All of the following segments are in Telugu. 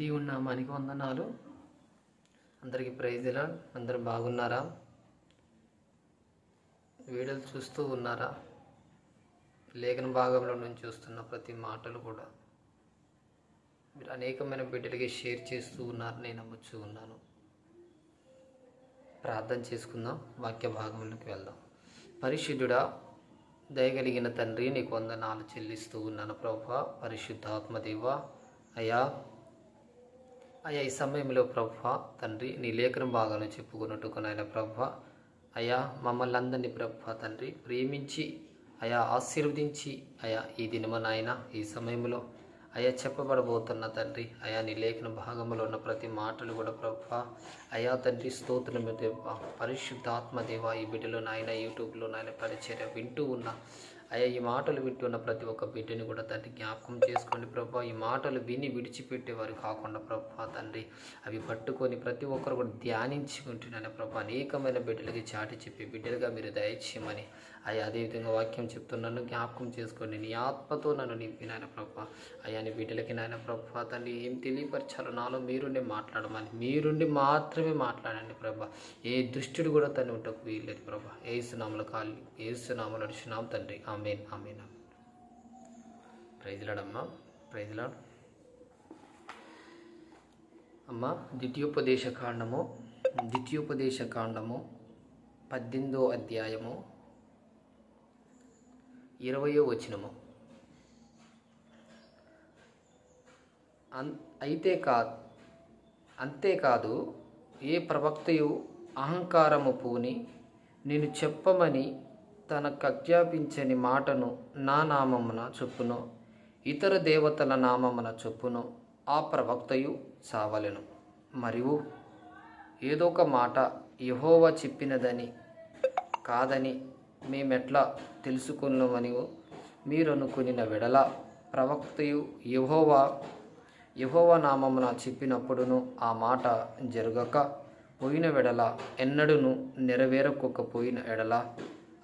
దేవుని నామానికి వందనాలు. అందరికీ ప్రైజ్ ది లార్డ్. అందరూ బాగున్నారా? వీడియోలు చూస్తూ ఉన్నారా? లేఖన భాగంలో నుంచి చూస్తున్న ప్రతి మాటలు కూడా మీరు అనేకమైన బిడ్డలకి షేర్ చేస్తూ ఉన్నారు, నేను నమ్ముతూ ఉన్నాను. ప్రార్థన చేసుకుందాం, వాక్య భాగంలోకి వెళ్దాం. పరిశుద్ధుడా, దయగలిగిన తండ్రి, నీకు వందనాలు చెల్లిస్తూ ఉన్నాను ప్రభువా. పరిశుద్ధాత్మదేవా, అయ్యా ఈ సమయంలో ప్రభువా తండ్రి, నీ లేఖన భాగాలను చెప్పుకున్నట్టుకునైనా ప్రభువా, అయ్యా మమ్మల్ని అందరినీ ప్రభువా తండ్రి ప్రేమించి ఆశీర్వదించి ఈ దినమ నాయన ఈ సమయంలో చెప్పబడబోతున్న తండ్రి నీ లేఖన భాగంలో ఉన్న ప్రతి మాటలు కూడా ప్రభువా తండ్రి స్తోత్రం దేవా. పరిశుద్ధాత్మదేవ, ఈ బిడ్డలో నాయన యూట్యూబ్లో నాయన పరిచర్య వింటూ ఉన్న ఈ మాటలు వింటున్న ప్రతి ఒక్క బిడ్డని కూడా తండ్రి జ్ఞాపకం చేసుకోండి ప్రభువా. ఈ మాటలు విని విడిచిపెట్టేవారు కాకుండా ప్రభువా తండ్రి అవి పట్టుకొని ప్రతి ఒక్కరు కూడా ధ్యానించుకుంటున్నాను ప్రభువా. అనేకమైన బిడ్డలకి చాటి చెప్పి బిడ్డలుగా మీరు దయచేయమని అదేవిధంగా వాక్యం చెప్తున్నాను, జ్ఞాపకం చేసుకోండి. నీ ఆత్మతో నన్ను నింపి నాయన ప్రభువా. నీ బిడ్డలకి నాయన ప్రభువా తండ్రి ఏం తెలియపరచాలో నాలో మీరుండి మాట్లాడమని, మీరుండి మాత్రమే మాట్లాడండి ప్రభా. ఏ దుష్టుడు కూడా తను ఉంటకు వీల్లేదు ప్రభా. ఏసునామలు కాలి ఏసునామలు నడుచున్నాం తండ్రి. ఆమేన్ ఆమేన్. ప్రైజ్ లార్డ్ అమ్మా, ప్రైజ్ లార్డ్ అమ్మ. ద్వితీయోపదేశ కాండము 18వ అధ్యాయము 20వ వచనము. అంతేకాదు ఏ ప్రవక్తయు అహంకారము పూని నేను చెప్పమని తనకు ఆజ్ఞాపించని మాటను నా నామమున చొప్పును ఇతర దేవతల నామమున చొప్పును ఆ ప్రవక్తయు చావలెను. మరియు ఏదో ఒక మాట యెహోవా చెప్పినదని కాదని మేమెట్లా తెలుసుకున్నామని మీరు అనుకునిన వెడల ప్రవక్తయు యెహోవా నామమున చెప్పినప్పుడును ఆ మాట జరగక పోయిన వెడల, ఎన్నడూను నెరవేరకపోయిన ఎడల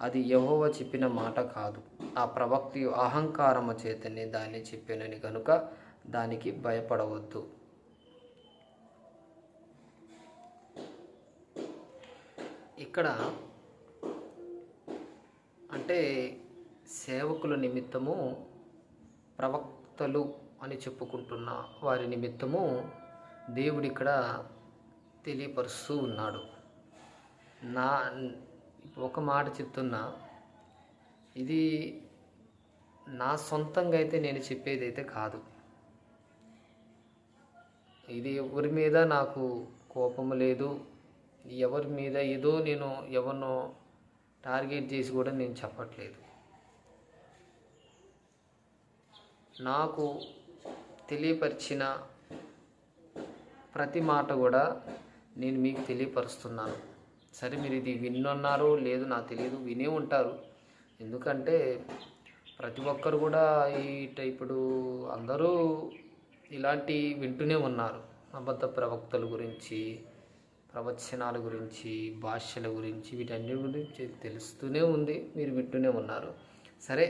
అది యెహోవా చెప్పిన మాట కాదు. ఆ ప్రవక్తయు అహంకారము చేతనే దాన్ని చెప్పానని కనుక దానికి భయపడవద్దు. ఇక్కడ అంటే సేవకుల నిమిత్తము, ప్రవక్తలు అని చెప్పుకుంటున్న వారి నిమిత్తము దేవుడు ఇక్కడ తెలియపరుస్తూ ఉన్నాడు. ఒక మాట చెప్తున్నా, ఇది నా సొంతంగా అయితే నేను చెప్పేది అయితే కాదు. ఇది ఎవరి మీద నాకు కోపము లేదు, ఎవరి మీద ఏదో నేను ఎవరినో టార్గెట్ చేసి కూడా నేను చెప్పట్లేదు. నాకు తెలియపరిచిన ప్రతి మాట కూడా నేను మీకు తెలియపరుస్తున్నాను. సరే, మీరు ఇది విన్నారో లేదో నాకు తెలియదు, వినే ఉంటారు. ఎందుకంటే ప్రతి ఒక్కరు కూడా ఇప్పుడు అందరూ ఇలాంటి వింటూనే ఉన్నారు. అబద్ధ ప్రవక్తల గురించి, ప్రవచనాల గురించి, భాషల గురించి, వీటన్ని గురించి తెలుస్తూనే ఉంది, మీరు వింటూనే ఉన్నారు. సరే,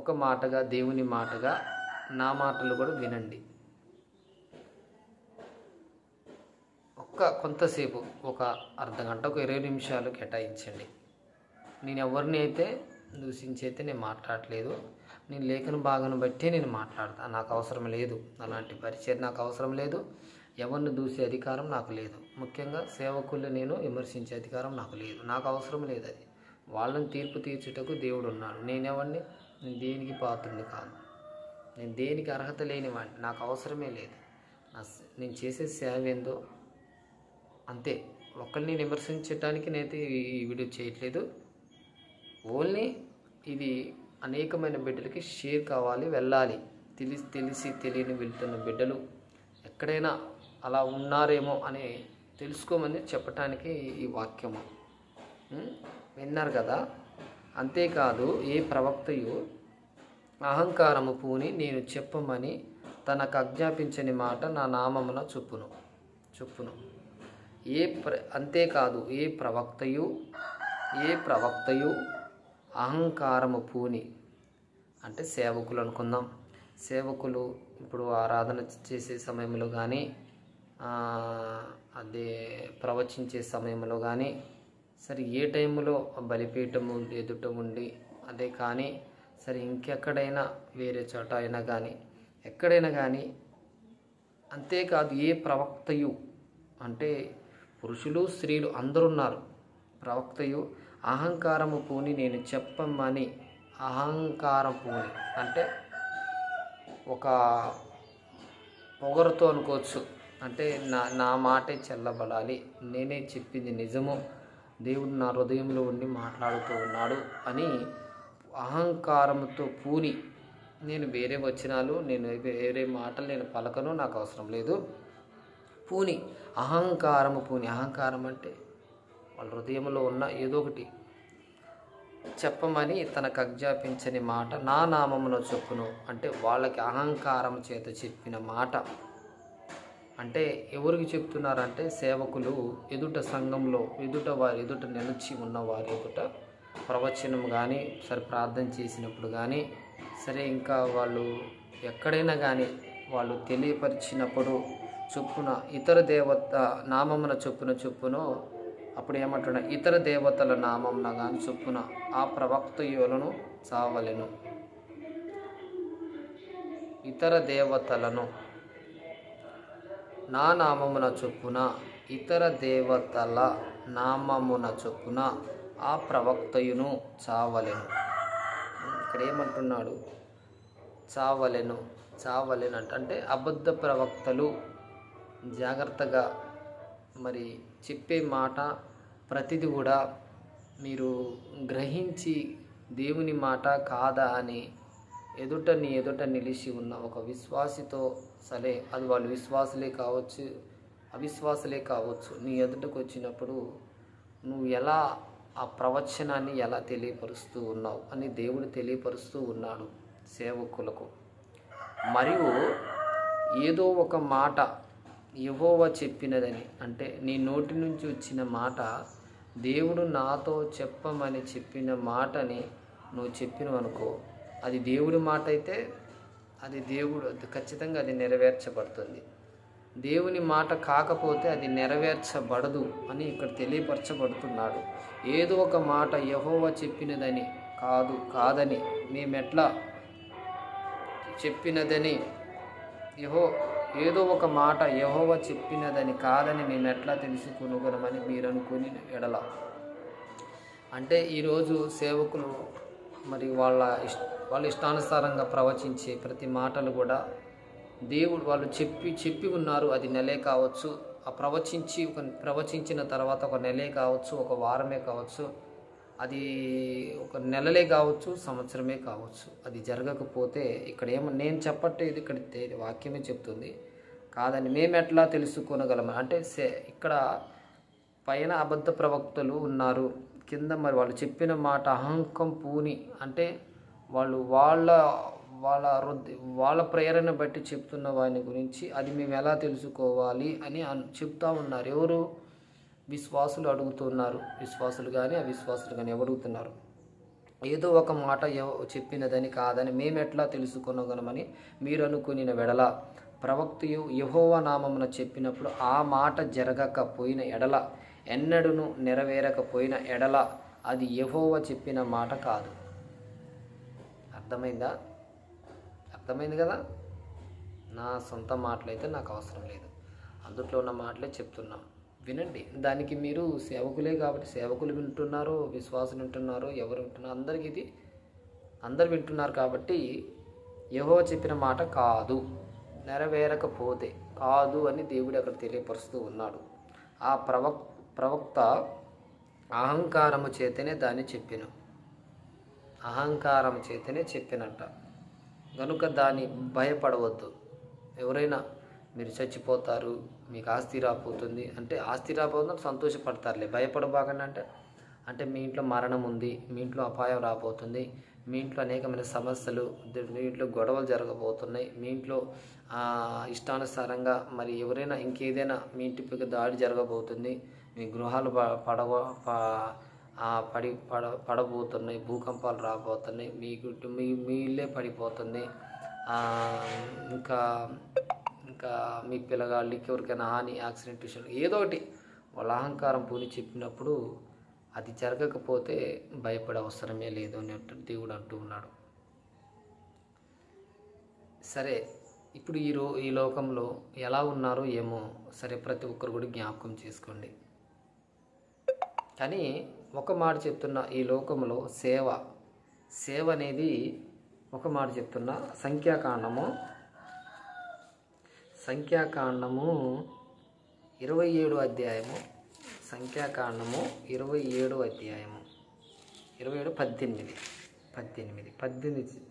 ఒక మాటగా దేవుని మాటగా నా మాటలు కూడా వినండి. కొంతసేపు ఒక అర్ధగంట, ఒక 20 నిమిషాలు కేటాయించండి. నేను ఎవరిని అయితే దూషించి అయితే నేను మాట్లాడట్లేదు. నేను లేఖన భాగాన్ని బట్టే నేను మాట్లాడతాను. నాకు అవసరం లేదు, అలాంటి పరిచయం నాకు అవసరం లేదు. ఎవరిని దూసే అధికారం నాకు లేదు. ముఖ్యంగా సేవకులు నేను విమర్శించే అధికారం నాకు లేదు. నాకు అవసరం లేదు. అది వాళ్ళని తీర్పు తీర్చుటకు దేవుడు ఉన్నాడు. నేనెవరిని? నేను దేనికి పాత్రుని కాదు. నేను దేనికి అర్హత లేనివాడిని. నాకు అవసరమే లేదు. నేను చేసే సేవ ఏందో అంతే. ఒకరిని విమర్శించడానికి నేనైతే ఈ వీడియో చేయట్లేదు. ఓన్లీ ఇది అనేకమైన బిడ్డలకి షేర్ కావాలి, వెళ్ళాలి. తెలిసి తెలియని వెళ్తున్న బిడ్డలు ఎక్కడైనా అలా ఉన్నారేమో అని తెలుసుకోమని చెప్పటానికి ఈ వాక్యము. విన్నారు కదా? అంతేకాదు ఏ ప్రవక్తయు అహంకారము పూని నేను చెప్పమని తనకు ఆజ్ఞాపించని మాట నా నామమున చొప్పును. అంతేకాదు ఏ ప్రవక్తయు అహంకారము పూని అంటే సేవకులు అనుకుందాం. సేవకులు ఇప్పుడు ఆరాధన చేసే సమయంలో కానీ అదే ప్రవచించే సమయంలో కానీ సరే ఏ టైంలో బలిపీఠము ఎదుట ఉండి అదే కానీ సరే ఇంకెక్కడైనా వేరే చోట అయినా కానీ ఎక్కడైనా కానీ అంతేకాదు ఏ ప్రవక్తయు అంటే పురుషులు స్త్రీలు అందరున్నారు. ప్రవక్తయు అహంకారము పూని నేను చెప్పమని అహంకారం పూని అంటే ఒక పొగరుతో అనుకోవచ్చు. అంటే నా మాటే చెల్లబడాలి, నేనే చెప్పింది నిజము, దేవుడు నా హృదయంలో ఉండి మాట్లాడుతూ ఉన్నాడు అని అహంకారంతో పూని నేను వేరే వచనాలు నేను వేరే మాటలు నేను పలకను, నాకు అవసరం లేదు. పూని అహంకారము పూని అహంకారం అంటే వాళ్ళ హృదయంలో ఉన్న ఏదో ఒకటి చెప్పమని తనకు ఆజ్ఞాపించని మాట నా నామమున చొప్పును అంటే వాళ్ళకి అహంకారం చేత చెప్పిన మాట. అంటే ఎవరికి చెప్తున్నారంటే సేవకులు ఎదుట సంఘంలో వారి ఎదుట నిలిచి ఉన్న వారి ఎదుట ప్రవచనం కానీ సరే ప్రార్థన చేసినప్పుడు కానీ సరే ఇంకా వాళ్ళు ఎక్కడైనా కానీ వాళ్ళు తెలియపరిచినప్పుడు చొప్పున ఇతర దేవత నామమున చొప్పున అప్పుడు ఏమంటున్నా ఇతర దేవతల నామమున కానీ చొప్పున ఆ ప్రవక్తయులను చావలెను. ఇతర దేవతలను నా నామమున చొప్పున ఇతర దేవతల నామమున చొప్పున ఆ ప్రవక్తయును చావలెను. ఇక్కడ ఏమంటున్నాడు? చావలెను అంటే అబద్ధ ప్రవక్తలు జాగ్రత్తగా మరి చెప్పే మాట ప్రతిది కూడా మీరు గ్రహించి దేవుని మాట కాదా అని నీ ఎదుట నిలిచి ఉన్న ఒక విశ్వాసితో సరే అది వాళ్ళు విశ్వాసులే కావచ్చు అవిశ్వాసులే కావచ్చు నీ ఎదుటకు వచ్చినప్పుడు నువ్వు ఎలా ఆ ప్రవచనాన్ని ఎలా తెలియపరుస్తూ ఉన్నావు అని దేవుడు తెలియపరుస్తూ ఉన్నాడు సేవకులకు. మరియు ఏదో ఒక మాట యెహోవా చెప్పినదని అంటే నీ నోటి నుంచి వచ్చిన మాట దేవుడు నాతో చెప్పమని చెప్పిన మాటని నువ్వు చెప్పినవు అనుకో, అది దేవుడి మాట అయితే అది దేవుడు ఖచ్చితంగా అది నెరవేర్చబడుతుంది. దేవుని మాట కాకపోతే అది నెరవేర్చబడదు అని ఇక్కడ తెలియపరచబడుతున్నాడు. ఏదో ఒక మాట యెహోవా చెప్పినదని కాదని మేమెట్లా చెప్పినదని ఏదో ఒక మాట యెహోవా చెప్పినదని కాదని మేము ఎట్లా తెలుసుకొనగలమని మీరు అనుకుని ఎడల. అంటే ఈరోజు సేవకులు మరి వాళ్ళ ఇష్టానుసారంగా ప్రవచించే ప్రతి మాటలు కూడా దేవుడు వాళ్ళు చెప్పి ఉన్నారు. అది నెలే కావచ్చు, ఆ ప్రవచించిన తర్వాత ఒక నెలే కావచ్చు, ఒక వారమే కావచ్చు, అది ఒక నెలలే కావచ్చు, సంవత్సరమే కావచ్చు. అది జరగకపోతే ఇక్కడ నేను చెప్పట్లేదు, ఇక్కడ వాక్యమే చెప్తుంది కాదని మేము ఎట్లా తెలుసుకోగలము అంటే ఇక్కడ పైన అబద్ధ ప్రవక్తలు ఉన్నారు, కింద మరి వాళ్ళు చెప్పిన మాట అహంకం పూని అంటే వాళ్ళు వాళ్ళ ప్రేరణ బట్టి చెప్తున్న వాని గురించి అది మేము ఎలా తెలుసుకోవాలి అని చెప్తా ఉన్నారు. ఎవరు? విశ్వాసులు అడుగుతున్నారు. విశ్వాసులు కానీ అవిశ్వాసులు కానీ అడుగుతున్నారు. ఏదో ఒక మాట చెప్పినదని కాదని మేము ఎట్లా తెలుసుకొనగలమని మీరు అనుకుని వెడల ప్రవక్తయు యెహోవా నామమున చెప్పినప్పుడు ఆ మాట జరగకపోయిన ఎడల ఎన్నడూను నెరవేరకపోయిన ఎడల అది యెహోవా చెప్పిన మాట కాదు. అర్థమైంది కదా? నా సొంత మాటలైతే నాకు అవసరం లేదు, అందుట్లో ఉన్న మాటలే చెప్తున్నాం, వినండి. దానికి మీరు సేవకులే కాబట్టి సేవకులు వింటున్నారు, విశ్వాసులు వింటున్నారు, ఎవరు వింటున్నారు, అందరు వింటున్నారు కాబట్టి యెహోవా చెప్పిన మాట కాదు, నెరవేరకపోతే కాదు అని దేవుడు అక్కడ తెలియపరుస్తూ ఉన్నాడు. ఆ ప్రవక్త అహంకారము చేతనే దాన్ని చెప్పినట్ట కనుక దాన్ని భయపడవద్దు. ఎవరైనా మీరు చచ్చిపోతారు, మీకు ఆస్తి రాపోతుంది అంటే ఆస్తి రాపోతుందని సంతోషపడతారులే, భయపడబాకండి అంటే మీ ఇంట్లో మరణం ఉంది, మీ ఇంట్లో అపాయం రాబోతుంది, మీ ఇంట్లో అనేకమైన సమస్యలు, మీ ఇంట్లో గొడవలు జరగబోతున్నాయి, మీ ఇంట్లో ఇష్టానుసారంగా మరి ఎవరైనా ఇంకేదైనా మీ ఇంటిపైకి దాడి జరగబోతుంది, మీ గృహాలు పడబోతున్నాయి, భూకంపాలు రాబోతున్నాయి, మీ ఇల్లే పడిపోతుంది, ఇంకా ఇంకా మీ పిల్లగాళ్ళకి ఎవరికైనా హాని యాక్సిడెంట్ విషయంలో ఏదో ఒకటి వాళ్ళ అహంకారం పూని చెప్పినప్పుడు అది జరగకపోతే భయపడే అవసరమే లేదు అని దేవుడు అంటూ ఉన్నాడు. సరే, ఇప్పుడు ఈ లోకంలో ఎలా ఉన్నారో ఏమో సరే ప్రతి ఒక్కరు కూడా జ్ఞాపకం చేసుకోండి. కానీ ఒక మాట చెప్తున్నా, ఈ లోకంలో సేవ అనేది ఒక మాట చెప్తున్నా, సంఖ్యాకాండము 27 అధ్యాయము, సంఖ్యాకాండము 27 అధ్యాయము 18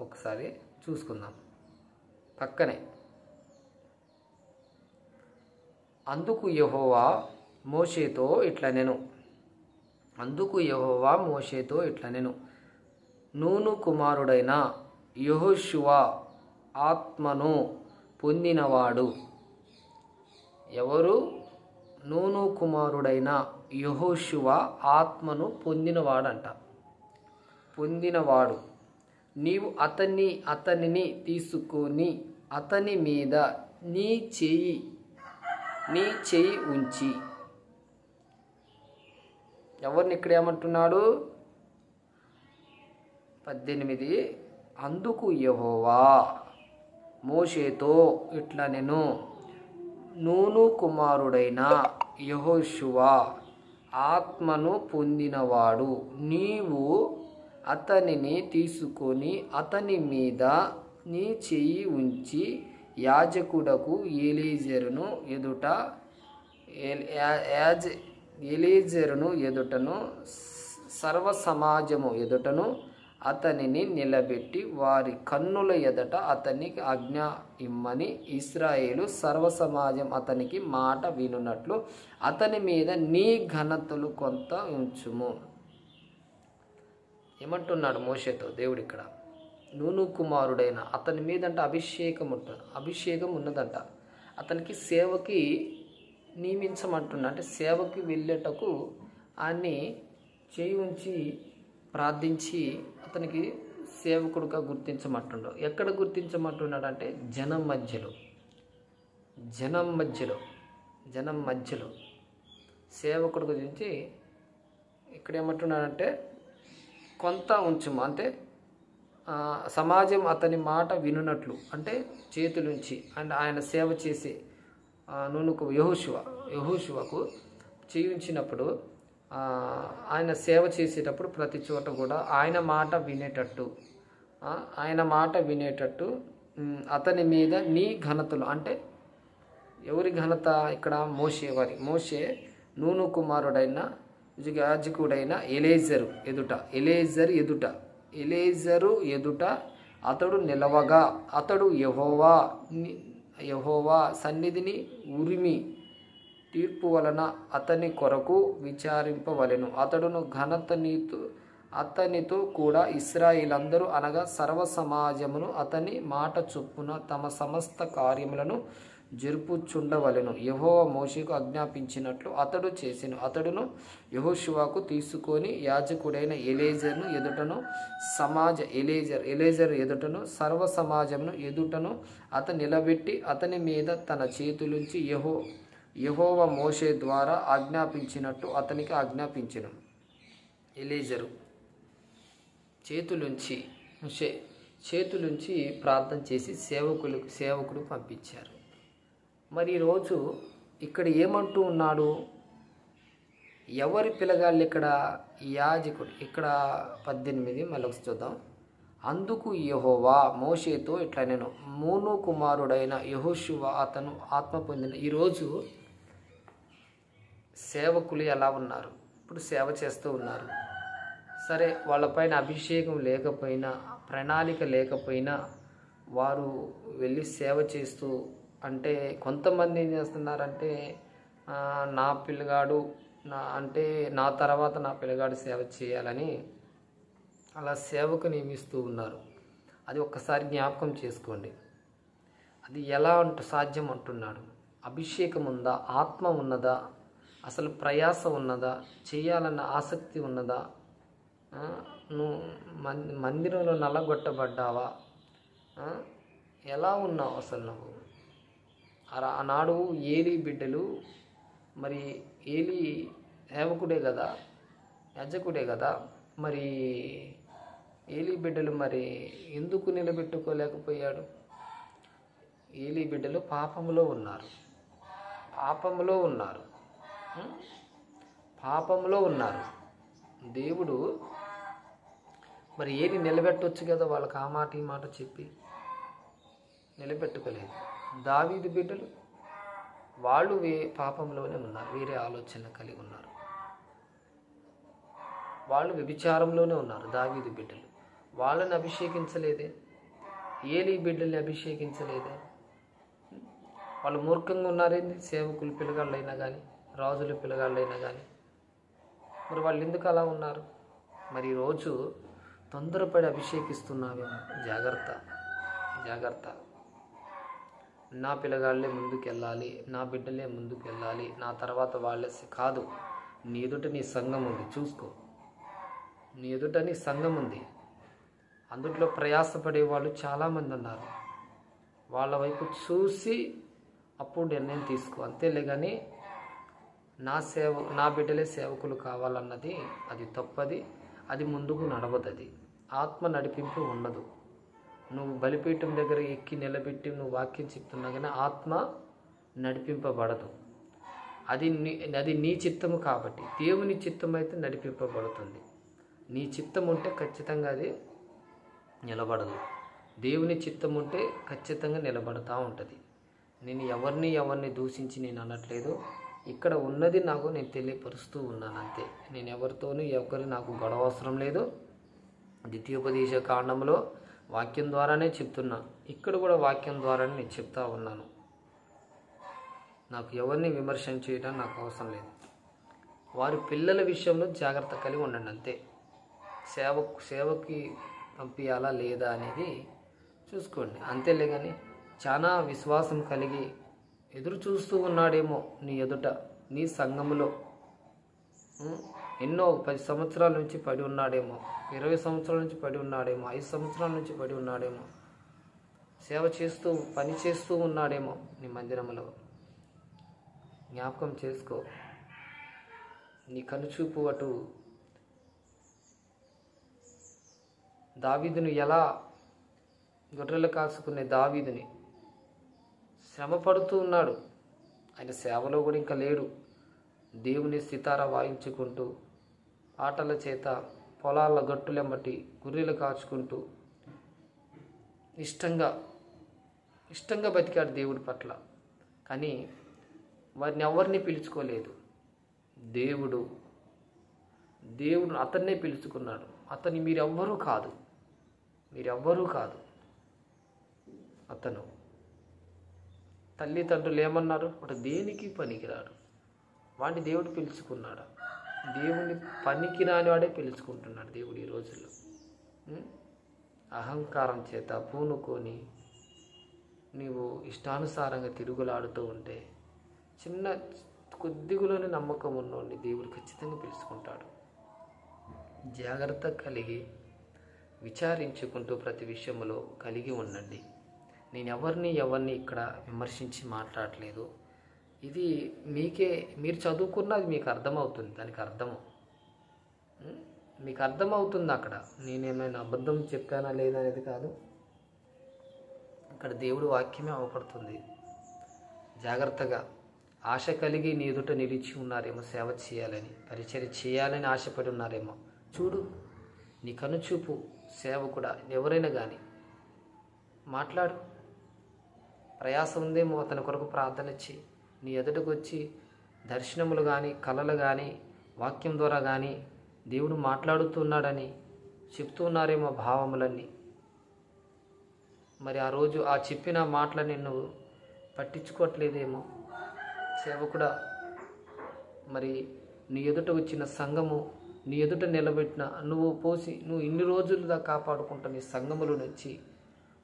ఒకసారి చూసుకుందాం. పక్కనే అందుకు యెహోవా మోషేతో ఇట్లా నేను నూను కుమారుడైన యెహోషువ ఆత్మను పొందినవాడు. ఎవరు? నూను కుమారుడైన యెహోషువ ఆత్మను పొందినవాడు. నీవు అతనిని తీసుకొని అతని మీద నీ చెయ్యి ఉంచి. ఎవరిని ఇక్కడ ఏమంటున్నాడు? 18 అందుకు యెహోవా మోషేతో ఇట్లా నేను నూను కుమారుడైన యెహోషువ ఆత్మను పొందినవాడు. నీవు అతనిని తీసుకొని అతని మీద నీ చెయ్యి ఉంచి యాజకుడకు ఎలీజరును ఎదుటను సర్వ సమాజము ఎదుటను అతనిని నిలబెట్టి వారి కన్నుల ఎదుట అతనికి ఆజ్ఞ ఇమ్మని ఇశ్రాయేలు సర్వ సమాజం అతనికి మాట వినున్నట్లు అతని మీద నీ ఘనతలు కొంత ఉంచుము. ఏమంటున్నాడు మోషేతో దేవుడు ఇక్కడ? నూను కుమారుడైన అతని మీదంట అభిషేకం ఉన్నదంట. అతనికి సేవకి నియమించమంటున్నా, అంటే సేవకి వెళ్ళేటకు ఆయన్ని చేయి ఉంచి ప్రార్థించి అతనికి సేవకుడుగా గుర్తించమంటున్నాడు. ఎక్కడ గుర్తించమంటున్నాడు అంటే జనం మధ్యలో సేవకుడు గురించి ఇక్కడ ఏమంటున్నాడంటే కొంత ఉంచుము, అంటే సమాజం అతని మాట వినున్నట్లు, అంటే చేతులుంచి అండ్ ఆయన సేవ చేసి నూనుకు యెహోషువకు చేయించినప్పుడు ఆయన సేవ చేసేటప్పుడు ప్రతి చోట కూడా ఆయన మాట వినేటట్టు అతని మీద నీ ఘనతలు, అంటే ఎవరి ఘనత ఇక్కడ? మోషే నూను కుమారుడైన యాజకుడైన ఎలీజరు ఎదుట అతడు నిలవగా అతడు యెహోవా సన్నిధిని ఉరిమి తీర్పు వలన అతని కొరకు విచారింపవలెను. అతనితో కూడా ఇశ్రాయేలందరూ అనగా సర్వ సమాజమును అతని మాట చొప్పున తమ సమస్త కార్యములను జరుపుచుండవలెను. యెహోవా మోషేకు ఆజ్ఞాపించినట్లు అతడు చేసెను. అతడును యెహోషువకు తీసుకొని యాజకుడైన ఎలీజరును ఎదుటను సర్వ సమాజమును ఎదుటను అతను నిలబెట్టి అతని మీద తన చేతులుంచి యెహోవా మోషే ద్వారా ఆజ్ఞాపించినట్టు అతనికి ఆజ్ఞాపించెను. ఎలీజరు చేతులుంచి ప్రార్థన చేసి సేవకుడు పంపించారు. మరి ఈరోజు ఇక్కడ ఏమంటూ ఉన్నాడు? ఎవరి పిల్లగాళ్ళు ఇక్కడ? యాజకుడు. ఇక్కడ 18 మళ్ళీ చూద్దాం. అందుకు యెహోవా మోషేతో ఇట్లా నేను నూను కుమారుడైన యెహోషువ అతను ఆత్మ పొందిన. ఈరోజు సేవకులు ఎలా ఉన్నారు? ఇప్పుడు సేవ చేస్తూ ఉన్నారు. సరే, వాళ్ళపైన అభిషేకం లేకపోయినా, ప్రణాళిక లేకపోయినా వారు వెళ్ళి సేవ చేస్తూ, అంటే కొంతమంది ఏం చేస్తున్నారంటే నా పిల్లగాడు నా తర్వాత నా పిల్లగాడు సేవ చేయాలని అలా సేవకు నియమిస్తూ ఉన్నారు. అది ఒక్కసారి జ్ఞాపకం చేసుకోండి. అది ఎలా సాధ్యం అంటున్నాడు? అభిషేకం ఉందా? ఆత్మ ఉన్నదా? అసలు ప్రయాస ఉన్నదా? చేయాలన్న ఆసక్తి ఉన్నదా? నువ్వు మందిరంలో నల్లగొట్టబడ్డావా? ఎలా ఉన్నావు అసలు నువ్వు? ఆనాడు ఏలీ బిడ్డలు, మరి ఏలీ సేవకుడే కదా, యాజకుడే కదా, మరి ఏలీ బిడ్డలు మరి ఎందుకు నిలబెట్టుకోలేకపోయాడు? ఏలీ బిడ్డలు పాపంలో ఉన్నారు, పాపంలో ఉన్నారు, పాపంలో ఉన్నారు. దేవుడు మరి ఏలి నిలబెట్టవచ్చు కదా, వాళ్ళకి ఆ మాట ఈ మాట చెప్పి నిలబెట్టుకోలేదు. దావీదు బిడ్డలు వాళ్ళు పాపంలోనే ఉన్నారు, వేరే ఆలోచన కలిగి ఉన్నారు, వాళ్ళు వ్యభిచారంలోనే ఉన్నారు. దావీదు బిడ్డలు వాళ్ళని అభిషేకించలేదే, ఏలీ బిడ్డల్ని అభిషేకించలేదే. వాళ్ళు మూర్ఖంగా ఉన్నారేంది? సేవకులు పిల్లగాళ్ళైనా కానీ, రాజుల పిల్లగాళ్ళైనా కానీ, మరి వాళ్ళు ఎందుకు అలా ఉన్నారు? మరి ఈరోజు తొందరపడి అభిషేకిస్తున్నావేమో, జాగ్రత్త, జాగ్రత్త. నా పిల్లగాళ్ళే ముందుకెళ్ళాలి, నా బిడ్డలే ముందుకెళ్ళాలి, నా తర్వాత వాళ్ళే కాదు. నీ ఎదుట నీ సంఘం ఉంది, చూసుకో. నీ ఎదుట నీ సంఘం ఉంది, అందుట్లో ప్రయాసపడే వాళ్ళు చాలామంది ఉన్నారు. వాళ్ళ వైపు చూసి అప్పుడు నిర్ణయం తీసుకో, అంతేలే. కానీ నా బిడ్డలే సేవకులు కావాలన్నది అది తప్పది, అది ముందుకు నడవదు. అది ఆత్మ నడిపింపు ఉండదు. నువ్వు బలిపీఠం దగ్గర ఎక్కి నిలబెట్టి నువ్వు వాక్యం చెప్తున్నా కానీ ఆత్మ నడిపింపబడదు. అది నీ చిత్తము కాబట్టి. దేవుని చిత్తం అయితే నడిపింపబడుతుంది. నీ చిత్తం ఉంటే ఖచ్చితంగా అది నిలబడదు. దేవుని చిత్తం ఉంటే ఖచ్చితంగా నిలబడతా ఉంటుంది. నేను ఎవరిని దూషించి నేను అనట్లేదు. ఇక్కడ ఉన్నది నాకు నేను తెలియపరుస్తూ ఉన్నాను అంతే. నేను ఎవరితోనూ నాకు గొడవ అవసరం లేదు. ద్వితీయోపదేశ కాండంలో వాక్యం ద్వారానే చెప్తున్నా, ఇక్కడ కూడా వాక్యం ద్వారానే నేను చెప్తా ఉన్నాను. నాకు ఎవరిని విమర్శన చేయడం నాకు అవసరం లేదు. వారి పిల్లల విషయంలో జాగ్రత్త కలిగి ఉండండి అంతే. సేవకి పంపించాలా లేదా అనేది చూసుకోండి, అంతేలే. కానీ చాలా విశ్వాసం కలిగి ఎదురు చూస్తూ ఉన్నాడేమో నీ ఎదుట, నీ సంఘములో ఎన్నో 10 సంవత్సరాల నుంచి పడి ఉన్నాడేమో, 20 సంవత్సరాల నుంచి పడి ఉన్నాడేమో, 5 సంవత్సరాల నుంచి పడి ఉన్నాడేమో, సేవ చేస్తూ పని చేస్తూ ఉన్నాడేమో నీ మందిరంలో. జ్ఞాపకం చేసుకో. నీ కనుచూపు అటు దావీదును, ఎలా గొర్రెలు కాసుకునే దావీదుని శ్రమ పడుతూ ఉన్నాడు. ఆయన సేవలో కూడా ఇంకా లేడు. దేవుని సితార వాయించుకుంటూ, ఆటల చేత పొలాల గట్టులెమ్మటి గుర్రెలు కాచుకుంటూ ఇష్టంగా బతికాడు దేవుడి పట్ల. కానీ వారిని ఎవరిని పిలుచుకోలేదు. దేవుడు అతన్నే పిలుచుకున్నాడు. అతన్ని మీరెవ్వరూ కాదు. అతను తల్లిదండ్రులు ఏమన్నారు? వాడు దేనికి పనికిరాడు. వాడిని దేవుడు పిలుచుకున్నాడు. దేవుని పనికిరాని వాడే పిలుచుకుంటున్నాడు దేవుడు ఈ రోజుల్లో. అహంకారం చేత పూనుకొని నీవు ఇష్టానుసారంగా తిరుగులాడుతూ ఉంటే, చిన్న కొద్దిగులోని నమ్మకం ఉన్నోడిని దేవుడు ఖచ్చితంగా పిలుచుకుంటాడు. జాగ్రత్త కలిగి విచారించుకుంటూ ప్రతి విషయంలో కలిగి ఉండండి. నేను ఎవరిని ఇక్కడ విమర్శించి మాట్లాడలేదు. ఇది మీరు చదువుకున్నది మీకు అర్థమవుతుంది. దానికి అర్థము మీకు అర్థమవుతుంది. అక్కడ నేనేమైనా అబద్ధం చెప్పానా లేదా అనేది కాదు. అక్కడ దేవుడు వాక్యమే అవపడుతుంది. జాగ్రత్తగా ఆశ కలిగి నీ ఎదుట నిలిచి ఉన్నారేమో, సేవ చేయాలని, పరిచర్య చేయాలని ఆశపడి ఉన్నారేమో. చూడు, నీ కనుచూపు సేవకుడా ఎవరైనా కానీ మాట్లాడు. ప్రయాసం ఉందేమో, అతని కొరకు ప్రార్థన చేయి. నీ ఎదుటకు వచ్చి దర్శనములు కానీ, కళలు కానీ, వాక్యం ద్వారా కానీ దేవుడు మాట్లాడుతున్నాడని చెప్తూ ఉన్నారేమో భావములన్నీ. మరి ఆ రోజు ఆ చెప్పిన మాటలని నువ్వు పట్టించుకోవట్లేదేమో. సేవకుడా, మరి నీ ఎదుట వచ్చిన సంఘము, నీ ఎదుట నిలబెట్టిన నువ్వు ఇన్ని రోజులుగా కాపాడుకుంటున్న నీ సంఘములో నుంచి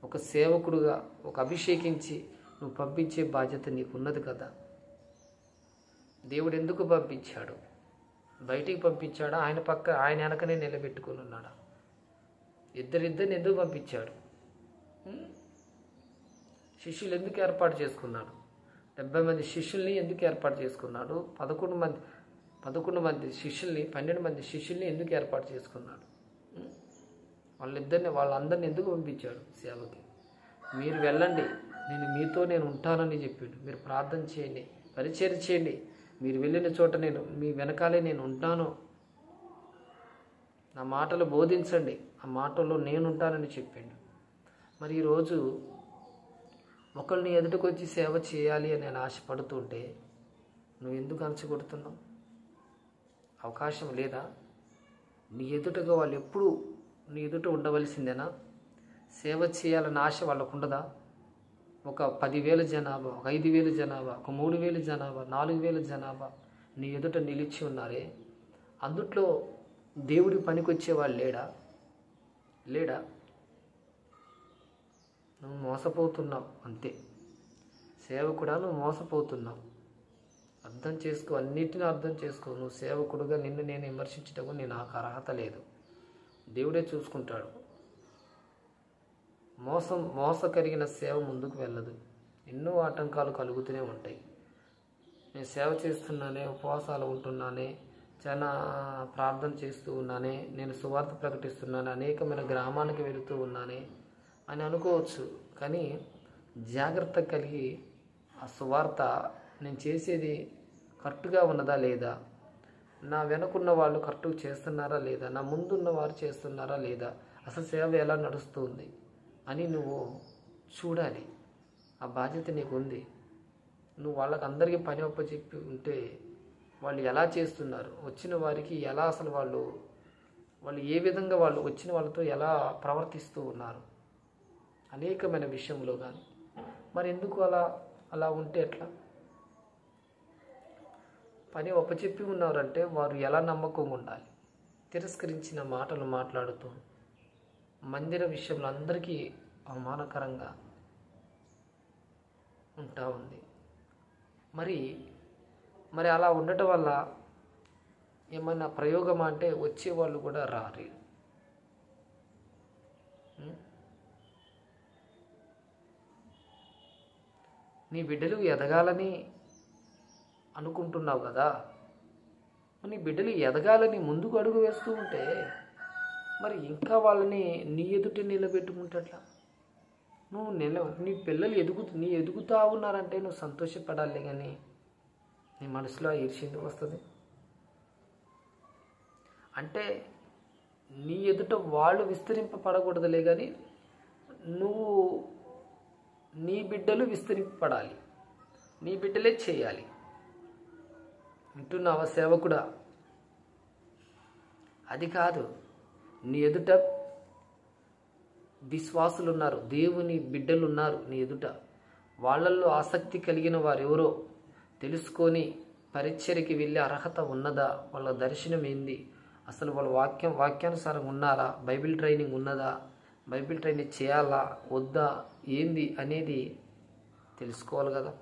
ఒక సేవకుడుగా ఒక అభిషేకించి నువ్వు పంపించే బాధ్యత నీకు ఉన్నది కదా. దేవుడు ఎందుకు పంపించాడు? బయటికి పంపించాడా? ఆయన వెనకనే నిలబెట్టుకుని ఉన్నాడా? ఇద్దరిని ఎందుకు పంపించాడు? శిష్యులు ఎందుకు ఏర్పాటు చేసుకున్నాడు? 70 మంది శిష్యుల్ని ఎందుకు ఏర్పాటు చేసుకున్నాడు? 11 మంది శిష్యుల్ని 12 మంది శిష్యుల్ని ఎందుకు ఏర్పాటు చేసుకున్నాడు? వాళ్ళందరినీ ఎందుకు పంపించాడు సేవకి? మీరు వెళ్ళండి, నేను ఉంటానని చెప్పిండు. మీరు ప్రార్థన చేయండి, పరిచర్య చేయండి, మీరు వెళ్ళిన చోట మీ వెనకాలే నేను ఉంటాను, నా మాటలు బోధించండి, ఆ మాటల్లో నేను ఉంటానని చెప్పిండు. మరి ఈరోజు ఒకరిని ఎదుటికి వచ్చి సేవ చేయాలి అని నేను ఆశపడుతుంటే నువ్వు ఎందుకు అణచికొడుతున్నావు? అవకాశం లేదా? నీ ఎదుటగా వాళ్ళు ఎప్పుడు నీ ఎదుట ఉండవలసిందేనా? సేవ చేయాలన్న ఆశ వాళ్ళకు ఉండదా? ఒక 10,000 జనాభా, ఒక 5,000 జనాభా, ఒక 3,000 జనాభా, 4,000 జనాభా నీ ఎదుట నిలిచి ఉన్నారే, అందుట్లో దేవుడి పనికొచ్చేవాళ్ళు లేడా? నువ్వు మోసపోతున్నావు అంతే. సేవకుడా, నువ్వు మోసపోతున్నావు. అర్థం చేసుకో, అన్నిటిని అర్థం చేసుకో. నువ్వు సేవకుడుగా నిన్ను నేను విమర్శించటకు నాకు అర్హత లేదు. దేవుడే చూసుకుంటాడు. మోసకరిగిన సేవ ముందుకు వెళ్ళదు. ఎన్నో ఆటంకాలు కలుగుతూనే ఉంటాయి. నేను సేవ చేస్తున్నానే, ఉపవాసాలు ఉంటున్నానే, చాలా ప్రార్థన చేస్తూ ఉన్నానే, నేను సువార్త ప్రకటిస్తున్నాను, అనేకమైన గ్రామానికి వెళుతూ ఉన్నానే అని అనుకోవచ్చు. కానీ జాగ్రత్త కలిగి ఆ సువార్త నేను చేసేది కరెక్ట్గా ఉన్నదా లేదా, నా వెనుకున్న వాళ్ళు కరెక్ట్గా చేస్తున్నారా లేదా, నా ముందున్న వారు చేస్తున్నారా లేదా, అసలు సేవ ఎలా నడుస్తుంది అని నువ్వు చూడాలి. ఆ బాధ్యత నీకు ఉంది. నువ్వు వాళ్ళకి అందరికీ పని ఒప్పచెప్పి ఉంటే వాళ్ళు ఎలా చేస్తున్నారు, వచ్చిన వారికి ఎలా, అసలు వాళ్ళు ఏ విధంగా వాళ్ళు వచ్చిన వాళ్ళతో ఎలా ప్రవర్తిస్తూ ఉన్నారు అనేకమైన విషయంలో కానీ, మరి ఎందుకు అలా ఉంటే ఎట్లా? పని ఒప్పచెప్పి ఉన్నారంటే వారు ఎలా నమ్మకంగా ఉండాలి? తిరస్కరించిన మాటలు మాట్లాడుతూ మందిర విషయంలో అందరికీ అవమానకరంగా ఉంటా ఉంది. మరి అలా ఉండటం వల్ల ఏమైనా ప్రయోగమా అంటే వచ్చేవాళ్ళు కూడా రారు. నీ బిడ్డలు ఎదగాలని అనుకుంటున్నావు కదా, నీ బిడ్డలు ఎదగాలని ముందుకు అడుగు వేస్తూ ఉంటే మరి ఇంకా వాళ్ళని నీ ఎదుట నిలబెట్టుకుంటట్లా నీ పిల్లలు ఎదుగుతా ఉన్నారంటే నువ్వు సంతోషపడాలి. కానీ నీ మనసులో ఈర్ష్య ఎందుకు వస్తుంది? అంటే నీ ఎదుట వాళ్ళు విస్తరింపబడకూడదులే, కానీ నీ బిడ్డలు విస్తరింపబడాలి, నీ బిడ్డలే చేయాలి. వింటున్నావా సేవకుడా? అది కాదు, నీ ఎదుట విశ్వాసులు ఉన్నారు, దేవుని బిడ్డలు ఉన్నారు నీ ఎదుట. వాళ్ళల్లో ఆసక్తి కలిగిన వారు ఎవరో తెలుసుకొని పరిచర్యకి వెళ్ళే అర్హత ఉన్నదా, వాళ్ళ దర్శనం ఏంది, అసలు వాళ్ళ వాక్యానుసారం ఉన్నారా, బైబిల్ ట్రైనింగ్ ఉన్నదా, బైబిల్ ట్రైనింగ్ చేయాలా వద్దా, ఏంది అనేది తెలుసుకోవాలి కదా.